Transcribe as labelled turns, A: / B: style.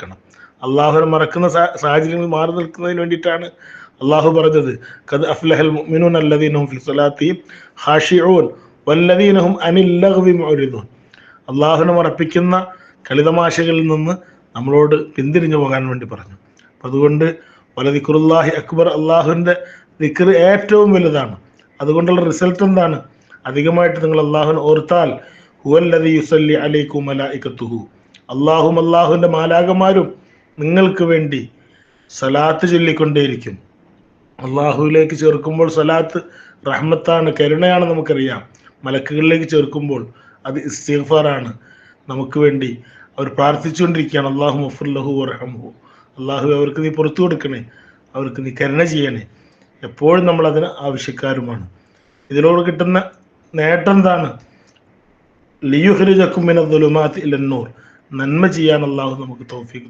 A: നിൽക്കണം. അള്ളാഹുവിനെ മറക്കുന്ന സാഹചര്യങ്ങൾ മാറി നിൽക്കുന്നതിന് വേണ്ടിയിട്ടാണ് അള്ളാഹു പറഞ്ഞത് ഖദ് അഫ്ലഹൽ മുഅ്മിനൂന അല്ലദീന ഹും ഫി സ്വലാത്തിഹിം ഖാശിഊൻ വല്ലദീന ഹും അനിൽ ലഗ്വി മുഅ്രിദൂൻ. അള്ളാഹുവിനെ മറപ്പിക്കുന്ന കളിതമാശകളിൽ നിന്ന് നമ്മളോട് പിന്തിരിഞ്ഞു പോകാൻ വേണ്ടി പറഞ്ഞു. അപ്പം അതുകൊണ്ട് വലദിക്റുല്ലാഹി അക്ബർ, അള്ളാഹുവിൻ്റെ ദിക്ർ ഏറ്റവും വലുതാണ്. അതുകൊണ്ടുള്ള റിസൾട്ട് എന്താണ്? അധികമായിട്ട് നിങ്ങൾ അള്ളാഹുവിനെ ഓർത്താൽ ഹുവല്ലദീ യുസല്ലി അലൈക്കും മലായികത്തുഹു, അള്ളാഹും അള്ളാഹുവിൻ്റെ മാലാകമാരും നിങ്ങൾക്ക് വേണ്ടി സലാത്ത് ചൊല്ലിക്കൊണ്ടേയിരിക്കും. അള്ളാഹുവിലേക്ക് ചേർക്കുമ്പോൾ സലാത്ത് റഹ്മത്താണ്, കരുണയാണ്, നമുക്കറിയാം. മലക്കുകളിലേക്ക് ചേർക്കുമ്പോൾ അത് ഇസ്തിഗ്ഫാറാണ്. നമുക്ക് വേണ്ടി അവർ പ്രാർത്ഥിച്ചുകൊണ്ടിരിക്കുകയാണ്, അള്ളാഹു മഗ്ഫിർ ലഹു വർഹംഹു, അള്ളാഹു അവർക്ക് നീ പുറത്തു കൊടുക്കണേ, അവർക്ക് നീ കരുണ ചെയ്യണേ. എപ്പോഴും നമ്മൾ അതിന് ആവശ്യക്കാരുമാണ്. ഇതിനോട് കിട്ടുന്ന നേട്ടം എന്താണ്? ലിയുഖ്രിജക്കും മിനദ്ദുലുമാത്തി ഇലന്നൂർ, നന്മ ചെയ്യാൻ അള്ളാഹു നമുക്ക് തൗഫീഖ്